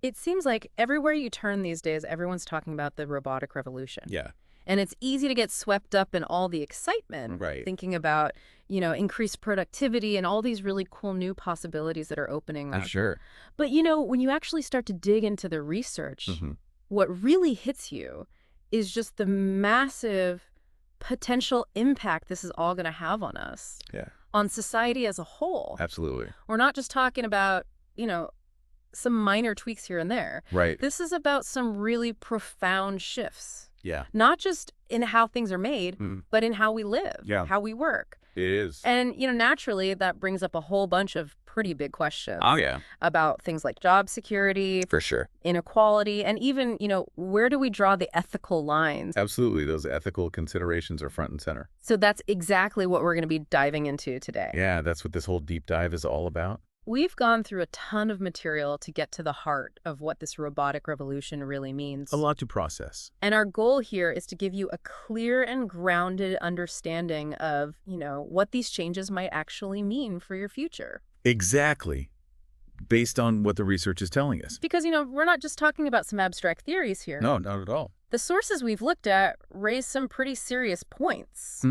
It seems like everywhere you turn these days, everyone's talking about the robotic revolution. Yeah. And it's easy to get swept up in all the excitement, Right. thinking about, increased productivity and all these really cool new possibilities that are opening up. Sure. But, when you actually start to dig into the research, Hmm. what really hits you is just the massive potential impact this is all going to have on us, Yeah. on society as a whole. Absolutely. We're not just talking about, some minor tweaks here and there. Right. This is about some really profound shifts, Yeah. not just in how things are made, Mhm. but in how we live, Yeah. how we work. It is. And, naturally, that brings up a whole bunch of pretty big questions Oh, yeah. about things like job security, For sure. inequality, and even, where do we draw the ethical lines? Absolutely. Those ethical considerations are front and center. So that's exactly what we're going to be diving into today. Yeah, that's what this whole deep dive is all about. We've gone through a ton of material to get to the heart of what this robotic revolution really means. A lot to process. And our goal here is to give you a clear and grounded understanding of, what these changes might actually mean for your future. Exactly. Based on what the research is telling us. Because, we're not just talking about some abstract theories here. No, not at all. The sources we've looked at raise some pretty serious points.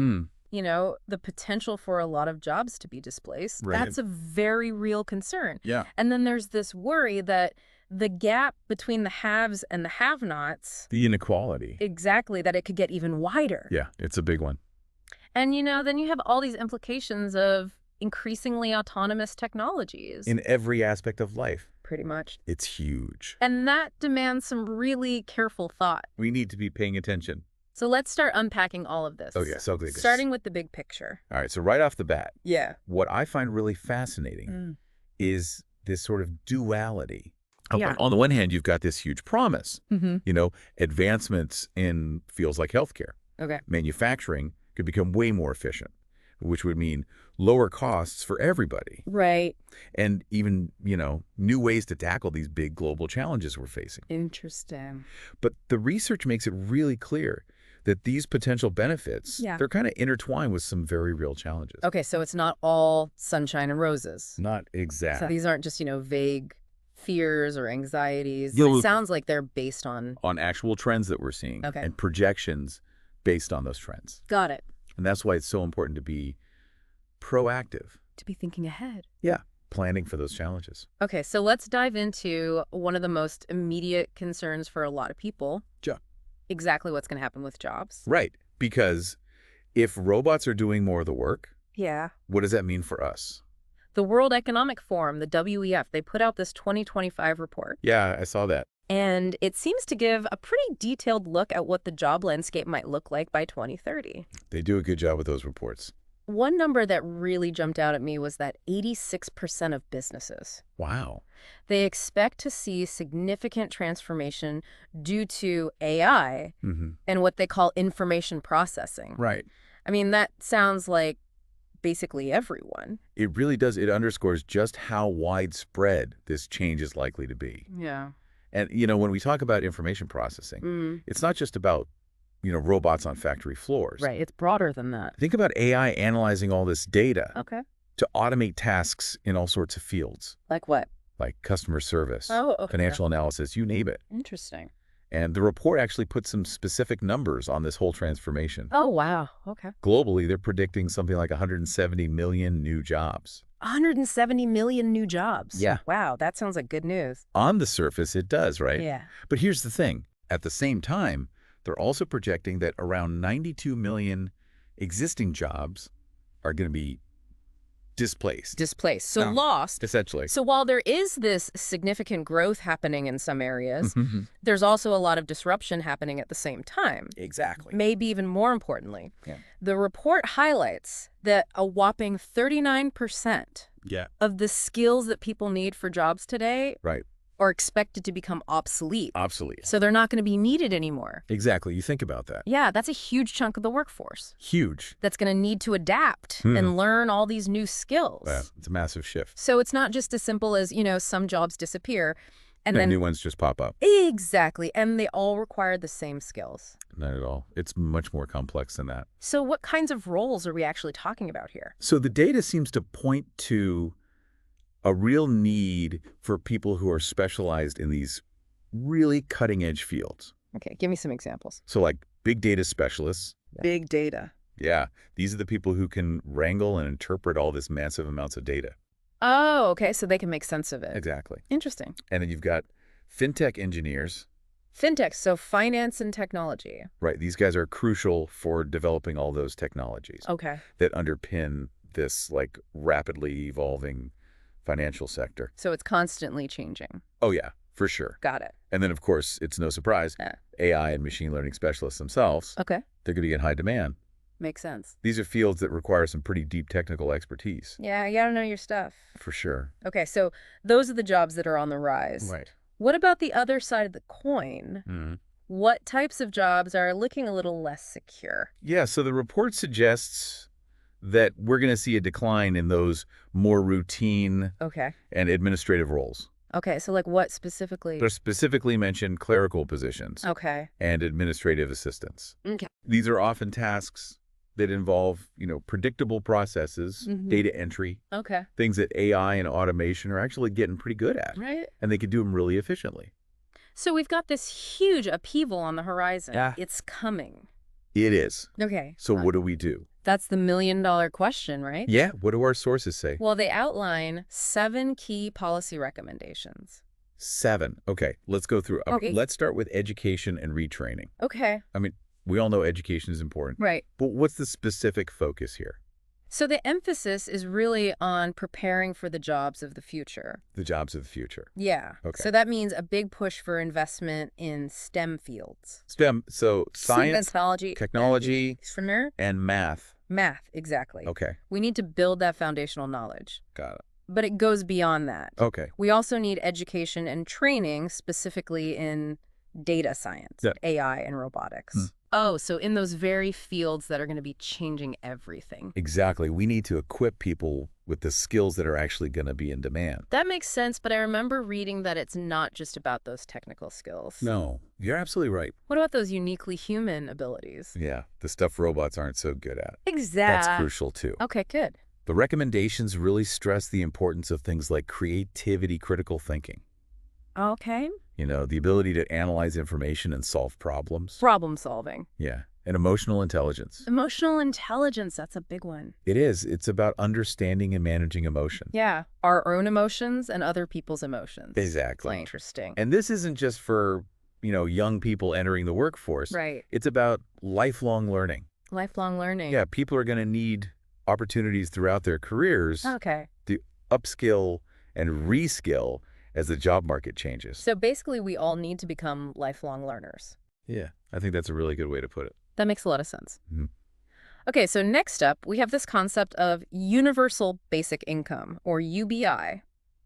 The potential for a lot of jobs to be displaced. Right. That's a very real concern. Yeah. And then there's this worry that the gap between the haves and the have-nots, The inequality. exactly, that it could get even wider. Yeah, it's a big one. And, then you have all these implications of increasingly autonomous technologies. In every aspect of life. Pretty much. It's huge. And that demands some really careful thought. We need to be paying attention. So let's start unpacking all of this. Oh, yeah. So good. Starting with the big picture. All right. So right off the bat, Yeah. what I find really fascinating is this sort of duality. Yeah. On the one hand, you've got this huge promise, Mm-hmm. advancements in fields like healthcare. Okay. Manufacturing could become way more efficient, which would mean lower costs for everybody. Right. And even, new ways to tackle these big global challenges we're facing. Interesting. But the research makes it really clear that these potential benefits, Yeah. they're kind of intertwined with some very real challenges. Okay, so it's not all sunshine and roses. Not So exact. these aren't just, vague fears or anxieties. Yeah, well- It sounds like they're based on... On actual trends that we're seeing. Okay. And projections based on those trends. Got it. And that's why it's so important to be proactive. To be thinking ahead. Yeah. Planning for those challenges. Okay, so let's dive into one of the most immediate concerns for a lot of people. Job. Exactly what's going to happen with jobs. Right. Because if robots are doing more of the work, Yeah. what does that mean for us? The World Economic Forum, the WEF, they put out this 2025 report. Yeah, I saw that. And it seems to give a pretty detailed look at what the job landscape might look like by 2030. They do a good job with those reports. One number that really jumped out at me was that 86% of businesses, Wow. they expect to see significant transformation due to AI Mm-hmm. and what they call information processing. Right. I mean, that sounds like basically everyone. It really does. It underscores just how widespread this change is likely to be. Yeah. And, when we talk about information processing, it's not just about, robots on factory floors. Right. It's broader than that. Think about AI analyzing all this data Okay. to automate tasks in all sorts of fields, Like what? like customer service, Oh, okay. financial analysis, you name it. Interesting. And the report actually puts some specific numbers on this whole transformation. Oh, wow. Okay. Globally, they're predicting something like 170 million new jobs. 170 million new jobs. Yeah. Wow. That sounds like good news. On the surface, it does, right? Yeah. But here's the thing. At the same time, they're also projecting that around 92 million existing jobs are going to be displaced. Displaced. So Oh. lost. Essentially. So while there is this significant growth happening in some areas, Mhm. there's also a lot of disruption happening at the same time. Exactly. Maybe even more importantly, Yeah. the report highlights that a whopping 39% Yeah. of the skills that people need for jobs today Right. are expected to become obsolete. Obsolete. So they're not going to be needed anymore. Exactly. You think about that. Yeah, that's a huge chunk of the workforce Huge. that's going to need to adapt and learn all these new skills. Yeah, it's a massive shift. So it's not just as simple as, some jobs disappear and And then new ones just pop up. exactly, and they all require the same skills. Not at all. It's much more complex than that. So what kinds of roles are we actually talking about here? So the data seems to point to a real need for people who are specialized in these really cutting-edge fields. Okay, give me some examples. So like big data specialists. Big data. Yeah, these are the people who can wrangle and interpret all this massive amounts of data. Oh, okay, so they can make sense of it. Exactly. Interesting. And then you've got fintech engineers. Fintech, so finance and technology. Right, these guys are crucial for developing all those technologies Okay. that underpin this like rapidly evolving financial sector. So it's constantly changing. Oh yeah, for sure. Got it. And then of course, it's no surprise, Yeah. AI and machine learning specialists themselves, Okay. they're going to be in high demand. Makes sense. These are fields that require some pretty deep technical expertise. Yeah, you gotta know your stuff. For sure. Okay, so those are the jobs that are on the rise. Right. What about the other side of the coin? Mhm. What types of jobs are looking a little less secure? Yeah, so the report suggests that we're going to see a decline in those more routine Okay. and administrative roles. Okay, so like what specifically? They're specifically mentioned clerical positions Okay. and administrative assistants. Okay. These are often tasks that involve, predictable processes, Mhm. data entry, Okay. things that AI and automation are actually getting pretty good at. Right. And they can do them really efficiently. So we've got this huge upheaval on the horizon. Yeah. It's coming. It is. Okay. So what do we do? That's the million-dollar question, right? Yeah, what do our sources say? Well, they outline 7 key policy recommendations. 7. Okay, let's go through. Okay. Let's start with education and retraining. Okay. I mean, we all know education is important. Right. But what's the specific focus here? So the emphasis is really on preparing for the jobs of the future. The jobs of the future. Yeah. Okay. So that means a big push for investment in STEM fields. STEM, so science, technology, technology, and math. math, exactly. Okay, We need to build that foundational knowledge. got it. But it goes beyond that. Okay. We also need education and training, specifically in data science, Yeah. AI, and robotics. Oh, so in those very fields that are going to be changing everything. Exactly. We need to equip people with the skills that are actually going to be in demand. That makes sense, but I remember reading that it's not just about those technical skills. No, you're absolutely right. What about those uniquely human abilities? Yeah, the stuff robots aren't so good at. Exactly. That's crucial too. Okay, good. The recommendations really stress the importance of things like creativity, critical thinking. Okay. The ability to analyze information and solve problems. Problem solving. Yeah, and emotional intelligence. Emotional intelligence, that's a big one. It is. It's about understanding and managing emotion. Yeah, our own emotions and other people's emotions. Exactly. Interesting. And this isn't just for, young people entering the workforce. Right. It's about lifelong learning. Lifelong learning. Yeah, people are going to need opportunities throughout their careers Okay. to upskill and reskill as the job market changes. So basically, we all need to become lifelong learners. Yeah, I think that's a really good way to put it. That makes a lot of sense. Mhm. Okay, so next up, we have this concept of universal basic income, or UBI.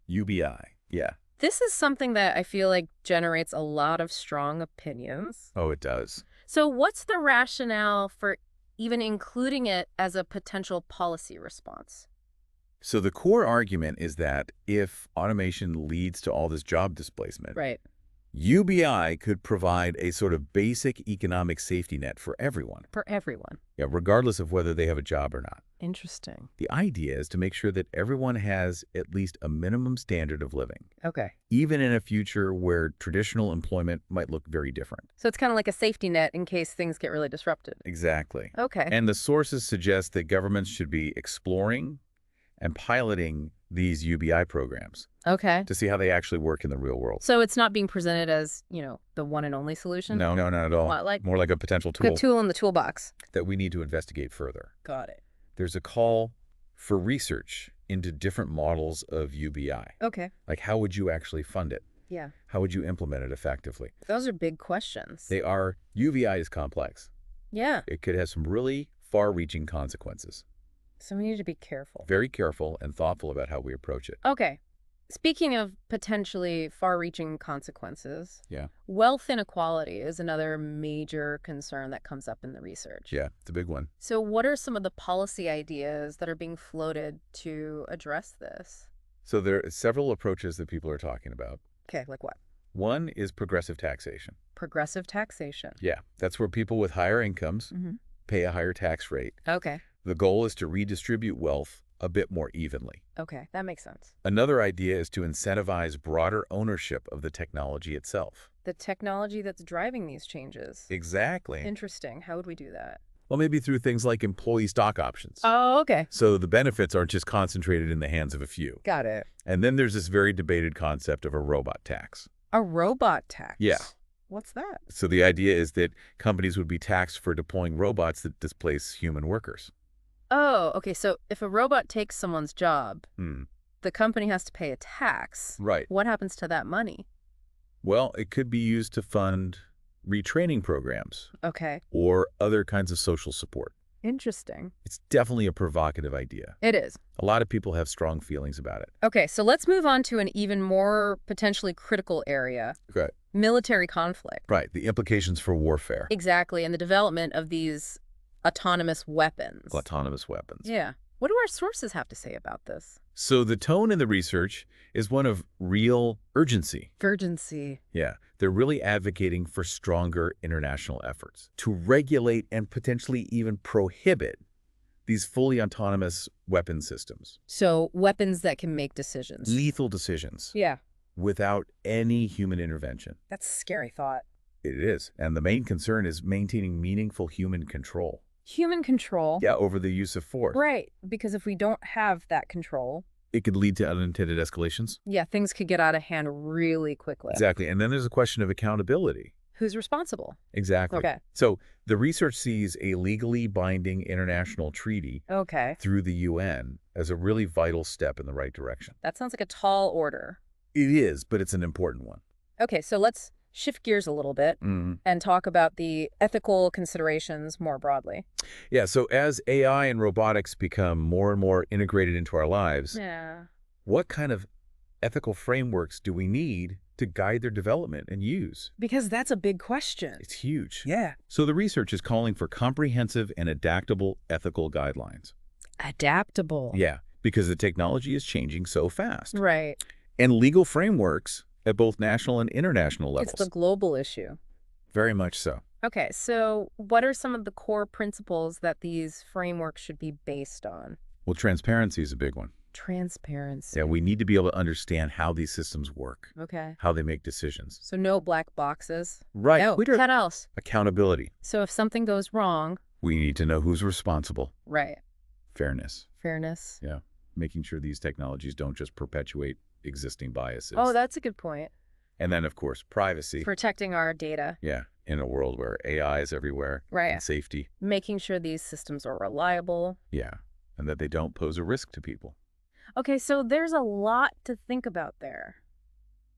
UBI, yeah. This is something that I feel like generates a lot of strong opinions. Oh, it does. So what's the rationale for even including it as a potential policy response? So the core argument is that if automation leads to all this job displacement, Right. UBI could provide a sort of basic economic safety net for everyone, For everyone. yeah, regardless of whether they have a job or not. Interesting. The idea is to make sure that everyone has at least a minimum standard of living, Okay. even in a future where traditional employment might look very different. So it's kind of like a safety net in case things get really disrupted. Exactly. Okay. And the sources suggest that governments should be exploring and piloting these UBI programs Okay. to see how they actually work in the real world. So it's not being presented as, the one and only solution? No, not at all. What, like More like a potential a tool tool in the toolbox. that we need to investigate further. Got it. There's a call for research into different models of UBI. Okay. Like, how would you actually fund it? Yeah. How would you implement it effectively? Those are big questions. UBI is complex. Yeah. It could have some really far-reaching consequences. So we need to be careful. Very careful and thoughtful about how we approach it. Okay. Speaking of potentially far-reaching consequences, Yeah. wealth inequality is another major concern that comes up in the research. Yeah, it's a big one. So what are some of the policy ideas that are being floated to address this? So there are several approaches that people are talking about. Okay, like what? One is progressive taxation. Progressive taxation. Yeah, that's where people with higher incomes Mm-hmm. pay a higher tax rate. Okay. The goal is to redistribute wealth a bit more evenly. Okay, that makes sense. Another idea is to incentivize broader ownership of the technology itself. The technology that's driving these changes. Exactly. Interesting. How would we do that? Well, maybe through things like employee stock options. Oh, okay. So the benefits aren't just concentrated in the hands of a few. Got it. And then there's this very debated concept of a robot tax. A robot tax? Yeah. What's that? So the idea is that companies would be taxed for deploying robots that displace human workers. Oh, okay. So if a robot takes someone's job, Hmm. the company has to pay a tax. Right. What happens to that money? Well, it could be used to fund retraining programs Okay. or other kinds of social support. Interesting. It's definitely a provocative idea. It is. A lot of people have strong feelings about it. Okay, so let's move on to an even more potentially critical area, Right. military conflict. Right. The implications for warfare. Exactly, and the development of these autonomous weapons. Autonomous weapons. Yeah. What do our sources have to say about this? So the tone in the research is one of real urgency. Urgency. Yeah. They're really advocating for stronger international efforts to regulate and potentially even prohibit these fully autonomous weapon systems. So weapons that can make decisions. Lethal decisions Yeah, without any human intervention. that's a scary thought. It is. And the main concern is maintaining meaningful human control. Human control. Yeah, over the use of force. Right, because if we don't have that control, It could lead to unintended escalations. yeah, things could get out of hand really quickly. Exactly. And then there's a question of accountability. Who's responsible? Exactly. Okay. So the research sees a legally binding international treaty Okay, through the UN as a really vital step in the right direction. that sounds like a tall order. It is, but it's an important one. Okay, so let's shift gears a little bit and talk about the ethical considerations more broadly. Yeah, so as AI and robotics become more and more integrated into our lives, Yeah. what kind of ethical frameworks do we need to guide their development and use? Because that's a big question. It's huge. Yeah. So the research is calling for comprehensive and adaptable ethical guidelines. Adaptable. Yeah, because the technology is changing so fast. Right. And legal frameworks at both national and international levels. It's the global issue. Very much so. Okay, so what are some of the core principles that these frameworks should be based on? Well, transparency is a big one. Transparency. Yeah, we need to be able to understand how these systems work, Okay. how they make decisions. So no black boxes. Right. No. We don't- What else? Accountability. So if something goes wrong, We need to know who's responsible. right. Fairness. Fairness. Yeah. Making sure these technologies don't just perpetuate existing biases. Oh, that's a good point. And then, of course, privacy. Protecting our data. Yeah. In a world where AI is everywhere. Right. And safety. Making sure these systems are reliable. Yeah. And that they don't pose a risk to people. Okay, so there's a lot to think about there.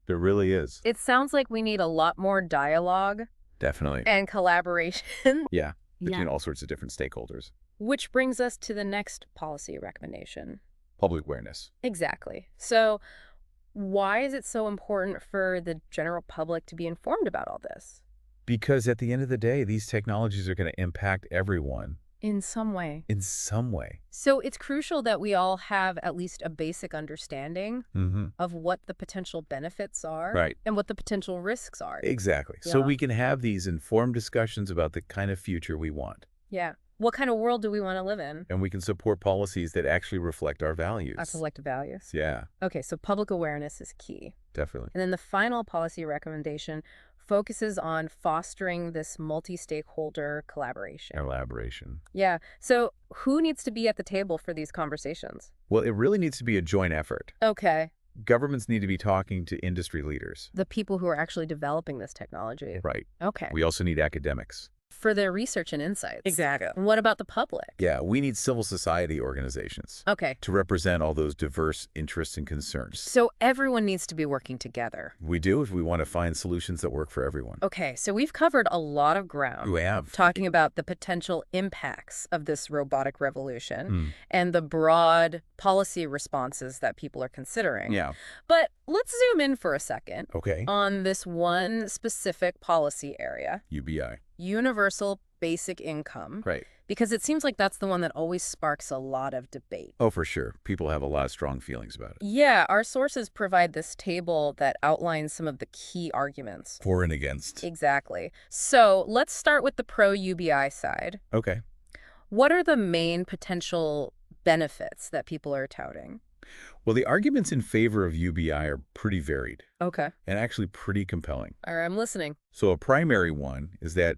There really is. It sounds like we need a lot more dialogue Definitely. and collaboration. Yeah. Between all sorts of different stakeholders. Which brings us to the next policy recommendation. Public awareness. Exactly. So why is it so important for the general public to be informed about all this? Because at the end of the day, these technologies are going to impact everyone In some way. in some way. So it's crucial that we all have at least a basic understanding Mm-hmm. of what the potential benefits are Right. and what the potential risks are. Exactly. So Yeah. we can have these informed discussions about the kind of future we want. Yeah. What kind of world do we want to live in? And we can support policies that actually reflect our values. Our collective values. Yeah, Okay, so public awareness is key. definitely. And then the final policy recommendation focuses on fostering this multi-stakeholder collaboration. Elaboration. Yeah. So who needs to be at the table for these conversations? Well, it really needs to be a joint effort. Okay. Governments need to be talking to industry leaders. The people who are actually developing this technology. Right. Okay. We also need academics. For their research and insights. Exactly. And what about the public? Yeah, we need civil society organizations Okay. to represent all those diverse interests and concerns. So everyone needs to be working together. We do if we want to find solutions that work for everyone. Okay, so we've covered a lot of ground. We have. Talking about the potential impacts of this robotic revolution Mm. and the broad policy responses that people are considering. Yeah. But let's zoom in for a second Okay. on this one specific policy area, UBI. universal basic income, Right. because it seems like that's the one that always sparks a lot of debate. Oh, for sure. People have a lot of strong feelings about it. Yeah, our sources provide this table that outlines some of the key arguments. For and against. Exactly. So let's start with the pro-UBI side. Okay. What are the main potential benefits that people are touting? Well, the arguments in favor of UBI are pretty varied Okay. and actually pretty compelling. All right, I'm listening. So a primary one is that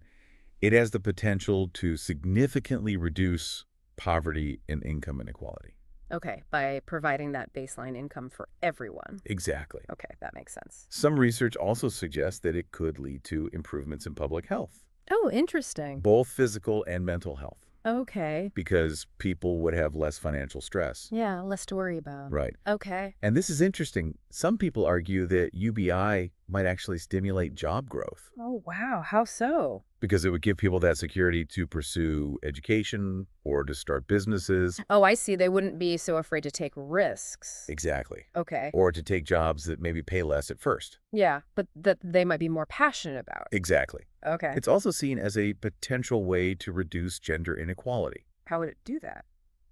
it has the potential to significantly reduce poverty and income inequality. Okay, by providing that baseline income for everyone. Exactly. Okay, that makes sense. Some research also suggests that it could lead to improvements in public health, Oh, interesting. both physical and mental health, Okay. because people would have less financial stress. Yeah, less to worry about. Right. Okay. And this is interesting. Some people argue that UBI might actually stimulate job growth Oh, wow. How so? because it would give people that security to pursue education or to start businesses. Oh, I see. They wouldn't be so afraid to take risks. Exactly. Okay. Or to take jobs that maybe pay less at first. Yeah, but that they might be more passionate about. Exactly. Okay. It's also seen as a potential way to reduce gender inequality How would it do that?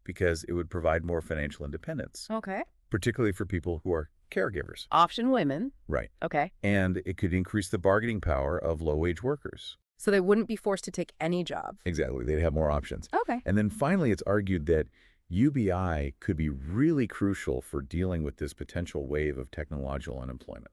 because it would provide more financial independence, Okay. particularly for people who are caregivers. Often women. Right. Okay. And it could increase the bargaining power of low-wage workers. So they wouldn't be forced to take any job. Exactly. They'd have more options. Okay. And then finally, it's argued that UBI could be really crucial for dealing with this potential wave of technological unemployment.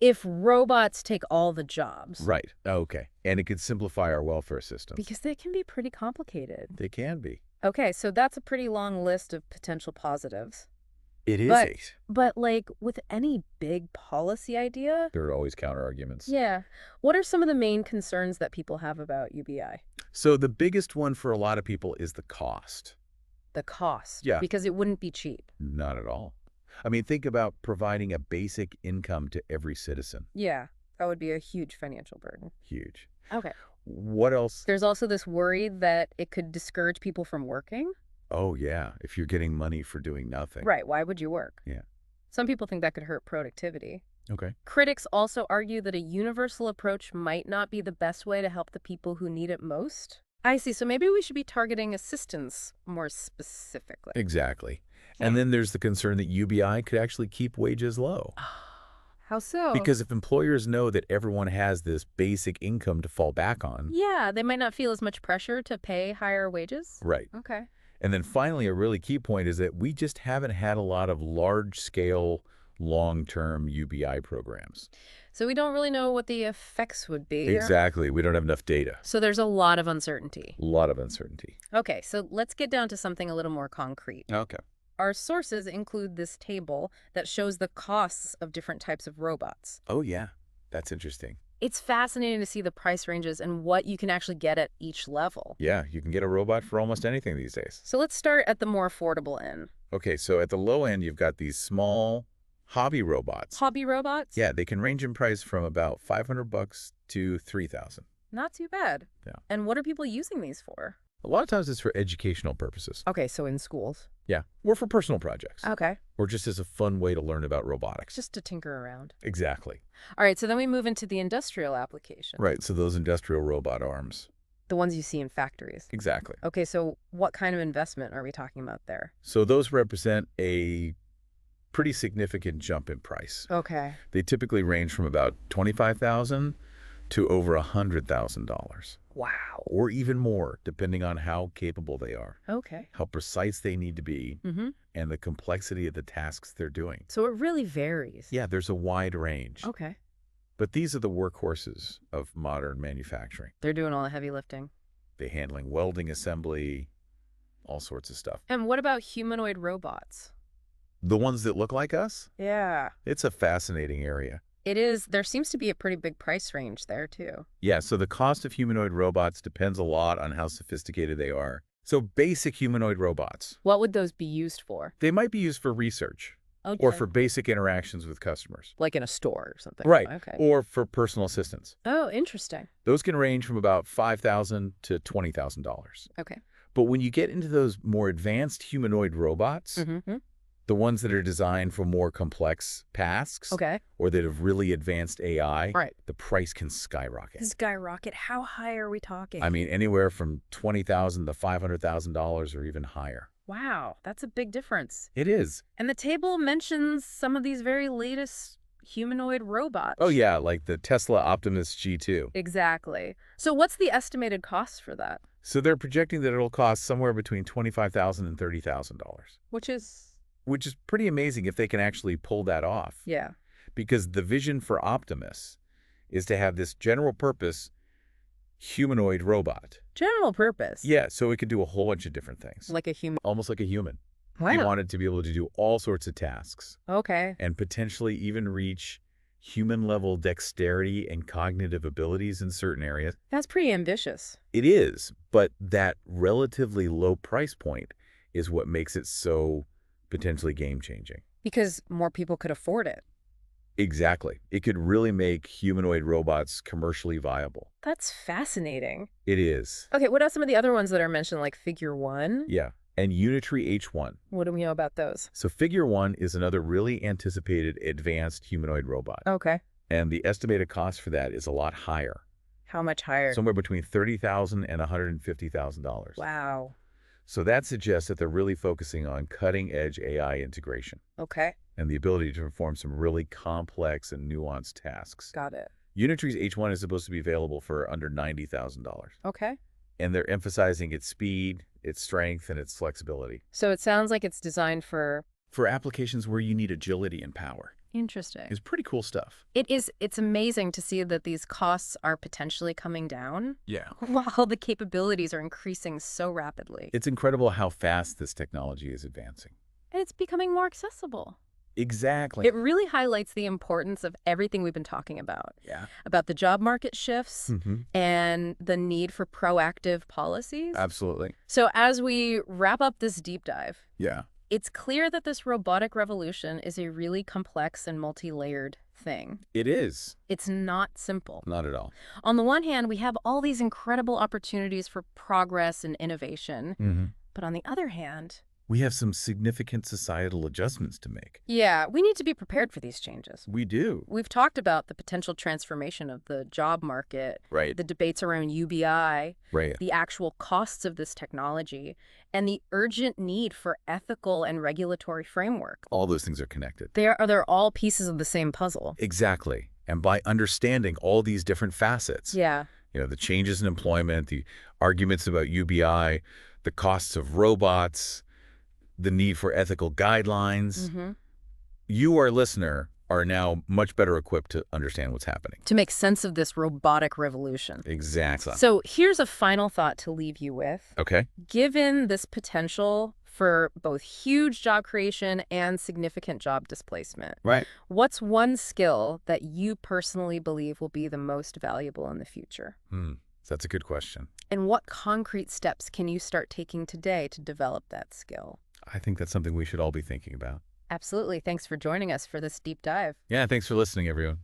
If robots take all the jobs. Right. Okay. And it could simplify our welfare systems. Because they can be pretty complicated. They can be. Okay, so that's a pretty long list of potential positives. It is But- eight. But like with any big policy idea, There are always counter-arguments. yeah. What are some of the main concerns that people have about UBI? So the biggest one for a lot of people is the cost. The cost. Yeah. Because it wouldn't be cheap. Not at all. I mean, think about providing a basic income to every citizen. Yeah, that would be a huge financial burden. Huge. Okay. What else? There's also this worry that it could discourage people from working. Oh, yeah. If you're getting money for doing nothing. Right. Why would you work? Yeah. Some people think that could hurt productivity. Okay. Critics also argue that a universal approach might not be the best way to help the people who need it most. I see. So maybe we should be targeting assistance more specifically. Exactly. And then there's the concern that UBI could actually keep wages low. How so? Because if employers know that everyone has this basic income to fall back on. Yeah, they might not feel as much pressure to pay higher wages. Right. Okay. And then finally, a really key point is that we just haven't had a lot of large-scale, long-term UBI programs. So we don't really know what the effects would be. Exactly. We don't have enough data. So there's a lot of uncertainty. A lot of uncertainty. Okay, so let's get down to something a little more concrete. Okay. Our sources include this table that shows the costs of different types of robots. Oh, yeah. That's interesting. It's fascinating to see the price ranges and what you can actually get at each level. Yeah, you can get a robot for almost anything these days. So let's start at the more affordable end. Okay, so at the low end, you've got these small hobby robots. Hobby robots? Yeah, they can range in price from about $500 to $3,000. Not too bad. Yeah. And what are people using these for? A lot of times it's for educational purposes. Okay, so in schools. Yeah, or for personal projects. Okay. Or just as a fun way to learn about robotics. Just to tinker around. Exactly. All right, so then we move into the industrial application. Right, so those industrial robot arms. The ones you see in factories. Exactly. Okay, so what kind of investment are we talking about there? So those represent a pretty significant jump in price. Okay. They typically range from about $25,000 to over $100,000. Wow. Or even more, depending on how capable they are, Okay. how precise they need to be, Mm-hmm. and the complexity of the tasks they're doing. So it really varies. Yeah, there's a wide range. Okay. But these are the workhorses of modern manufacturing. They're doing all the heavy lifting. They're handling welding assembly, all sorts of stuff. And what about humanoid robots? The ones that look like us? Yeah. It's a fascinating area. It is. There seems to be a pretty big price range there, too. Yeah, so the cost of humanoid robots depends a lot on how sophisticated they are. So basic humanoid robots, What would those be used for? they might be used for research Okay. or for basic interactions with customers. like in a store or something. Right. Okay. Or for personal assistance. Oh, interesting. Those can range from about $5,000 to $20,000. Okay. But when you get into those more advanced humanoid robots, Mm-hmm. the ones that are designed for more complex tasks Okay. or that have really advanced AI, Right. the price can skyrocket. Skyrocket. How high are we talking? I mean, anywhere from $20,000 to $500,000 or even higher. Wow, that's a big difference. It is. And the table mentions some of these very latest humanoid robots. Oh, yeah, like the Tesla Optimus G2. Exactly. So what's the estimated cost for that? So they're projecting that it'll cost somewhere between $25,000 and $30,000, Which is, which is pretty amazing if they can actually pull that off. yeah. Because the vision for Optimus is to have this general purpose humanoid robot. General purpose. Yeah, so it can do a whole bunch of different things. Like a human. Almost like a human. Wow. They want it to be able to do all sorts of tasks Okay. and potentially even reach human-level dexterity and cognitive abilities in certain areas. That's pretty ambitious. It is, but that relatively low price point is what makes it so potentially game-changing. Because more people could afford it. Exactly. It could really make humanoid robots commercially viable. That's fascinating. It is. Okay, what are some of the other ones that are mentioned, like Figure 1? Yeah. And Unitree H1. What do we know about those? So Figure 1 is another really anticipated advanced humanoid robot. Okay. And the estimated cost for that is a lot higher. How much higher? Somewhere between $30,000 and $150,000. Wow. So that suggests that they're really focusing on cutting-edge AI integration Okay. and the ability to perform some really complex and nuanced tasks. Got it. Unitree's H1 is supposed to be available for under $90,000. Okay. And they're emphasizing its speed, its strength, and its flexibility. So it sounds like it's designed for... For applications where you need agility and power. Interesting. It's pretty cool stuff. It's amazing to see that these costs are potentially coming down Yeah. while the capabilities are increasing so rapidly. It's incredible how fast this technology is advancing. And it's becoming more accessible. Exactly. It really highlights the importance of everything we've been talking about the job market shifts and the need for proactive policies. Absolutely. So as we wrap up this deep dive, Yeah. it's clear that this robotic revolution is a really complex and multi-layered thing. It is. It's not simple. Not at all. On the one hand, we have all these incredible opportunities for progress and innovation. But on the other hand, We have some significant societal adjustments to make. yeah, we need to be prepared for these changes. We do. We've talked about the potential transformation of the job market, Right. the debates around UBI, Right. the actual costs of this technology, and the urgent need for ethical and regulatory framework. All those things are connected. They're all pieces of the same puzzle. Exactly. And by understanding all these different facets, Yeah. the changes in employment, the arguments about UBI, the costs of robots, the need for ethical guidelines, you, our listener, are now much better equipped to understand what's happening. To make sense of this robotic revolution. Exactly. So here's a final thought to leave you with. Okay. Given this potential for both huge job creation and significant job displacement, Right. what's one skill that you personally believe will be the most valuable in the future? That's a good question. And what concrete steps can you start taking today to develop that skill? I think that's something we should all be thinking about. Absolutely. Thanks for joining us for this deep dive. Yeah, thanks for listening, everyone.